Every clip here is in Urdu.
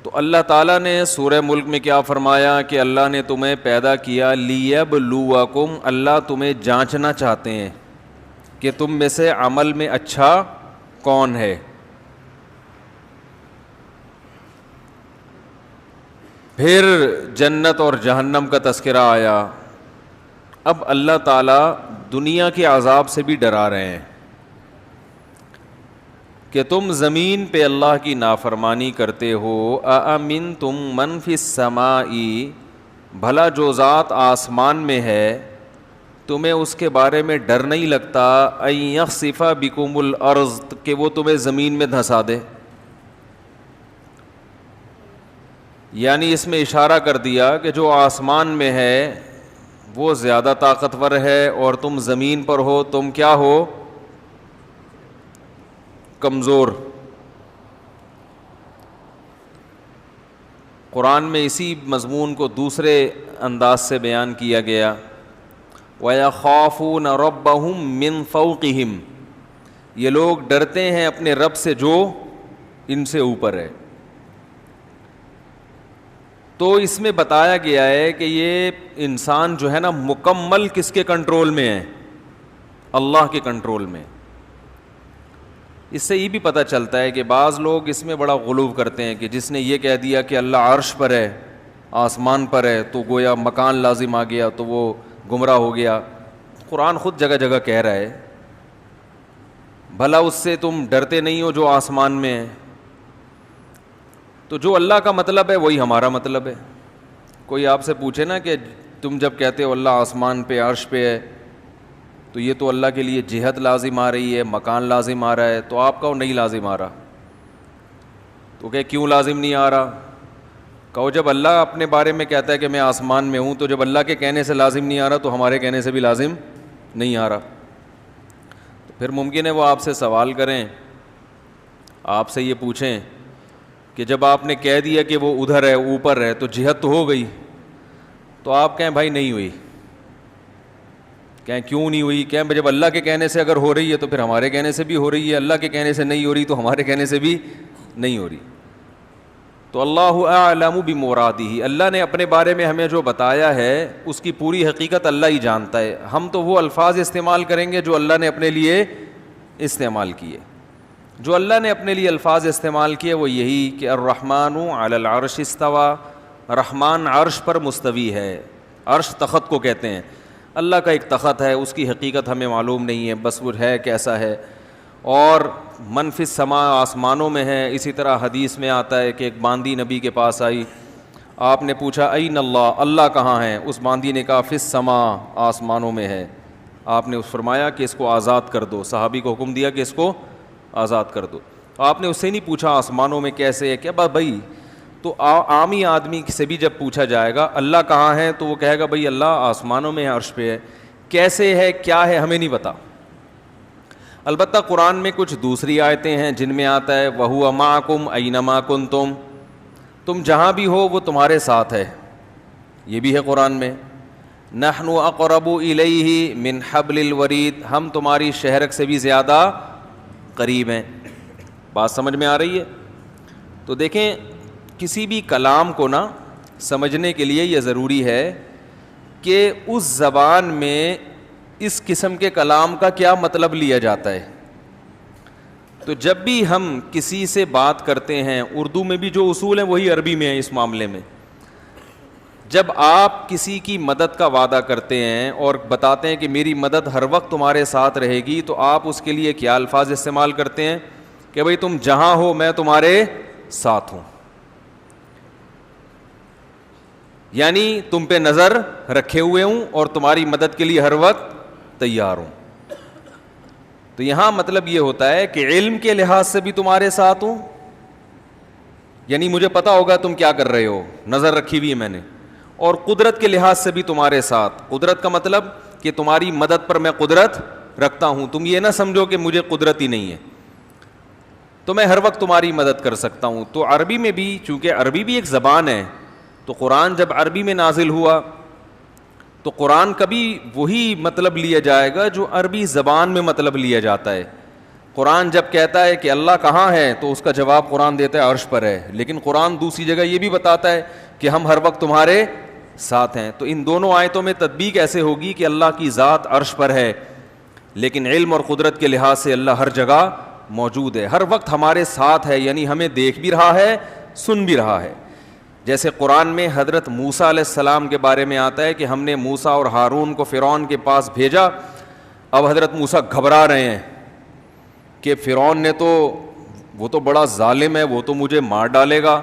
تو اللہ تعالیٰ نے سورہ ملک میں کیا فرمایا کہ اللہ نے تمہیں پیدا کیا لیبلوکم، اللہ تمہیں جانچنا چاہتے ہیں کہ تم میں سے عمل میں اچھا کون ہے. پھر جنت اور جہنم کا تذکرہ آیا. اب اللہ تعالیٰ دنیا کے عذاب سے بھی ڈرا رہے ہیں کہ تم زمین پہ اللہ کی نافرمانی کرتے ہو. اَأَمِنْتُم مَّن فِي السَّمَاءِ، بھلا جو ذات آسمان میں ہے تمہیں اس کے بارے میں ڈر نہیں لگتا اَن يَخْسِفَ بِكُمُ الْأَرْضَ، کہ وہ تمہیں زمین میں دھنسا دے. یعنی اس میں اشارہ کر دیا کہ جو آسمان میں ہے وہ زیادہ طاقتور ہے اور تم زمین پر ہو، تم کیا ہو؟ کمزور. قرآن میں اسی مضمون کو دوسرے انداز سے بیان کیا گیا. وَيَخَافُونَ رَبَّهُم مِّن فَوْقِهِمْ، یہ لوگ ڈرتے ہیں اپنے رب سے جو ان سے اوپر ہے. تو اس میں بتایا گیا ہے کہ یہ انسان جو ہے نا مکمل کس کے کنٹرول میں ہے؟ اللہ کے کنٹرول میں. اس سے یہ بھی پتہ چلتا ہے کہ بعض لوگ اس میں بڑا غلو کرتے ہیں کہ جس نے یہ کہہ دیا کہ اللہ عرش پر ہے، آسمان پر ہے، تو گویا مکان لازم آ گیا تو وہ گمراہ ہو گیا. قرآن خود جگہ جگہ کہہ رہا ہے بھلا اس سے تم ڈرتے نہیں ہو جو آسمان میں ہے. تو جو اللہ کا مطلب ہے وہی ہمارا مطلب ہے. کوئی آپ سے پوچھے نا کہ تم جب کہتے ہو اللہ آسمان پہ عرش پہ ہے تو یہ تو اللہ کے لیے جہت لازم آ رہی ہے، مکان لازم آ رہا ہے، تو آپ کہو نہیں لازم آ رہا. تو کہ کیوں لازم نہیں آ رہا؟ کہو جب اللہ اپنے بارے میں کہتا ہے کہ میں آسمان میں ہوں، تو جب اللہ کے کہنے سے لازم نہیں آ رہا تو ہمارے کہنے سے بھی لازم نہیں آ رہا. تو پھر ممکن ہے وہ آپ سے سوال کریں، آپ سے یہ پوچھیں کہ جب آپ نے کہہ دیا کہ وہ ادھر ہے، اوپر ہے، تو جہت تو ہو گئی. تو آپ کہیں بھائی نہیں ہوئی. کہیں کیوں نہیں ہوئی؟ کہیں جب اللہ کے کہنے سے اگر ہو رہی ہے تو پھر ہمارے کہنے سے بھی ہو رہی ہے، اللہ کے کہنے سے نہیں ہو رہی تو ہمارے کہنے سے بھی نہیں ہو رہی. تو اللہ اعلم بمرادہ، اللہ نے اپنے بارے میں ہمیں جو بتایا ہے اس کی پوری حقیقت اللہ ہی جانتا ہے. ہم تو وہ الفاظ استعمال کریں گے جو اللہ نے اپنے لیے استعمال کیے. جو اللہ نے اپنے لیے الفاظ استعمال کیے وہ یہی کہ الرحمن علی العرش استوى، رحمان عرش پر مستوی ہے. عرش تخت کو کہتے ہیں. اللہ کا ایک تخت ہے، اس کی حقیقت ہمیں معلوم نہیں ہے، بس وہ ہے کیسا ہے. اور من فی السماء، آسمانوں میں ہے. اسی طرح حدیث میں آتا ہے کہ ایک باندی نبی کے پاس آئی، آپ نے پوچھا این اللہ، اللہ کہاں ہے؟ اس باندی نے کہا فی السماء، آسمانوں میں ہے. آپ نے فرمایا کہ اس کو آزاد کر دو. صحابی کو حکم دیا کہ اس کو آزاد کر دو. آپ نے اس سے نہیں پوچھا آسمانوں میں کیسے ہے، کیا بھائی. تو عامی آدمی سے بھی جب پوچھا جائے گا اللہ کہاں ہے تو وہ کہے گا بھائی اللہ آسمانوں میں ہے، عرش پہ ہے. کیسے ہے، کیا ہے، ہمیں نہیں پتا. البتہ قرآن میں کچھ دوسری آیتیں ہیں جن میں آتا ہے وَهُوَ مَعَكُمْ أَيْنَمَا كُنْتُمْ، تم جہاں بھی ہو وہ تمہارے ساتھ ہے. یہ بھی ہے قرآن میں. نَحْنُ أَقْرَبُ إِلَيْهِ مِنْ حَبْلِ الْوَرِيدِ، ہم تمہاری شہرک سے بھی زیادہ قریب ہیں. بات سمجھ میں آ رہی ہے؟ تو دیکھیں کسی بھی کلام کو نا سمجھنے کے لیے یہ ضروری ہے کہ اس زبان میں اس قسم کے کلام کا کیا مطلب لیا جاتا ہے. تو جب بھی ہم کسی سے بات کرتے ہیں، اردو میں بھی جو اصول ہیں وہی عربی میں ہیں اس معاملے میں. جب آپ کسی کی مدد کا وعدہ کرتے ہیں اور بتاتے ہیں کہ میری مدد ہر وقت تمہارے ساتھ رہے گی، تو آپ اس کے لیے کیا الفاظ استعمال کرتے ہیں کہ بھئی تم جہاں ہو میں تمہارے ساتھ ہوں. یعنی تم پہ نظر رکھے ہوئے ہوں اور تمہاری مدد کے لیے ہر وقت تیار ہوں. تو یہاں مطلب یہ ہوتا ہے کہ علم کے لحاظ سے بھی تمہارے ساتھ ہوں، یعنی مجھے پتا ہوگا تم کیا کر رہے ہو، نظر رکھی ہوئی ہے میں نے. اور قدرت کے لحاظ سے بھی تمہارے ساتھ. قدرت کا مطلب کہ تمہاری مدد پر میں قدرت رکھتا ہوں. تم یہ نہ سمجھو کہ مجھے قدرت ہی نہیں ہے، تو میں ہر وقت تمہاری مدد کر سکتا ہوں. تو عربی میں بھی، چونکہ عربی بھی ایک زبان ہے، تو قرآن جب عربی میں نازل ہوا تو قرآن کا بھی وہی مطلب لیا جائے گا جو عربی زبان میں مطلب لیا جاتا ہے. قرآن جب کہتا ہے کہ اللہ کہاں ہے تو اس کا جواب قرآن دیتا ہے عرش پر ہے، لیکن قرآن دوسری جگہ یہ بھی بتاتا ہے کہ ہم ہر وقت تمہارے ساتھ ہیں. تو ان دونوں آیتوں میں تطبیق ایسے ہوگی کہ اللہ کی ذات عرش پر ہے، لیکن علم اور قدرت کے لحاظ سے اللہ ہر جگہ موجود ہے، ہر وقت ہمارے ساتھ ہے، یعنی ہمیں دیکھ بھی رہا ہے، سن بھی رہا ہے. جیسے قرآن میں حضرت موسیٰ علیہ السلام کے بارے میں آتا ہے کہ ہم نے موسیٰ اور ہارون کو فرعون کے پاس بھیجا. اب حضرت موسیٰ گھبرا رہے ہیں کہ فرعون نے تو وہ تو بڑا ظالم ہے، وہ تو مجھے مار ڈالے گا.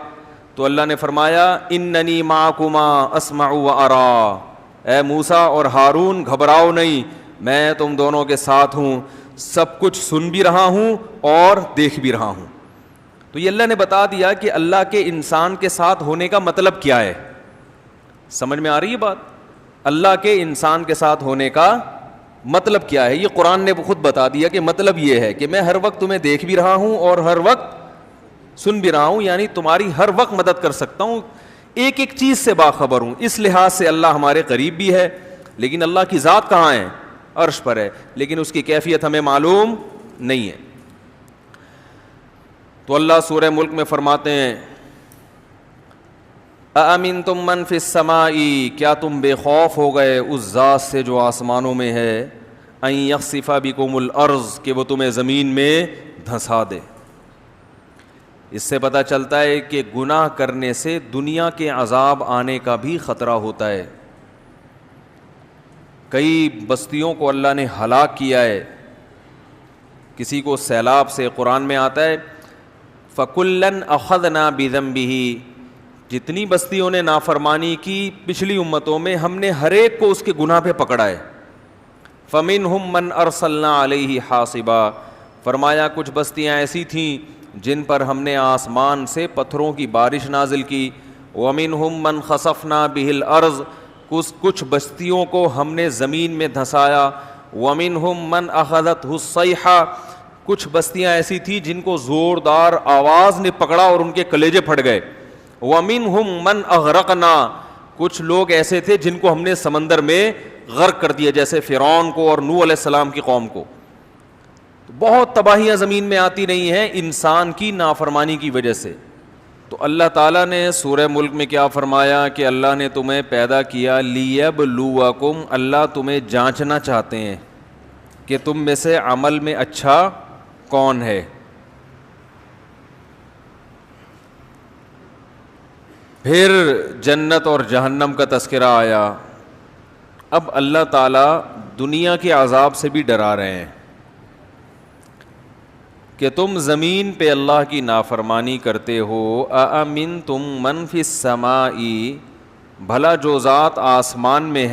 تو اللہ نے فرمایا اننی معکما اسمع و ارا، اے موسیٰ اور ہارون گھبراؤ نہیں، میں تم دونوں کے ساتھ ہوں، سب کچھ سن بھی رہا ہوں اور دیکھ بھی رہا ہوں. تو یہ اللہ نے بتا دیا کہ اللہ کے انسان کے ساتھ ہونے کا مطلب کیا ہے. سمجھ میں آ رہی ہے بات؟ اللہ کے انسان کے ساتھ ہونے کا مطلب کیا ہے، یہ قرآن نے خود بتا دیا کہ مطلب یہ ہے کہ میں ہر وقت تمہیں دیکھ بھی رہا ہوں اور ہر وقت سن بھی رہا ہوں، یعنی تمہاری ہر وقت مدد کر سکتا ہوں، ایک ایک چیز سے باخبر ہوں. اس لحاظ سے اللہ ہمارے قریب بھی ہے. لیکن اللہ کی ذات کہاں ہے؟ عرش پر ہے، لیکن اس کی کیفیت ہمیں معلوم نہیں ہے. تو اللہ سورہ ملک میں فرماتے ہیں اَأَمِنْتُم مَّن فِي السَّمَاءِ، کیا تم بے خوف ہو گئے اس ذات سے جو آسمانوں میں ہے، اَن يَخْسِفَ بِكُمُ الْأَرْضَ، کہ وہ تمہیں زمین میں دھنسا دے. اس سے پتہ چلتا ہے کہ گناہ کرنے سے دنیا کے عذاب آنے کا بھی خطرہ ہوتا ہے. کئی بستیوں کو اللہ نے ہلاک کیا ہے، کسی کو سیلاب سے. قرآن میں آتا ہے فَكُلًّا أَخَذْنَا بِذَنبِهِ، جتنی بستیوں نے نافرمانی کی پچھلی امتوں میں ہم نے ہر ایک کو اس کے گناہ پہ پکڑا ہے. فَمِنْهُمْ مَنْ أَرْسَلْنَا عَلَيْهِ حَاصِبًا، فرمایا کچھ بستیاں ایسی تھیں جن پر ہم نے آسمان سے پتھروں کی بارش نازل کی. وَمِنْهُمْ مَنْ خَسَفْنَا بِهِ الْأَرْضَ، کچھ بستیوں کو ہم نے زمین میں دھنسایا. وَمِنْهُمْ مَنْ أَخَذَتْهُ الصَّيْحَةُ، کچھ بستیاں ایسی تھیں جن کو زوردار آواز نے پکڑا اور ان کے کلیجے پھٹ گئے. وَمِنْهُمْ مَنْ أَغْرَقْنَا، کچھ لوگ ایسے تھے جن کو ہم نے سمندر میں غرق کر دیا، جیسے فرعون کو اور نوح علیہ السلام کی قوم کو. بہت تباہیاں زمین میں آتی رہی ہیں انسان کی نافرمانی کی وجہ سے. تو اللہ تعالیٰ نے سورہ ملک میں کیا فرمایا کہ اللہ نے تمہیں پیدا کیا لیبلوکم، اللہ تمہیں جانچنا چاہتے ہیں کہ تم میں سے عمل میں اچھا کون ہے. پھر جنت اور جہنم کا تذکرہ آیا. اب اللہ تعالیٰ دنیا کے عذاب سے بھی ڈرا رہے ہیں کہ تم زمین پہ اللہ کی نافرمانی کرتے ہو. اَأَمِنْتُم مَّن فِي السَّمَاءِ، بھلا جو ذات آسمان میں ہے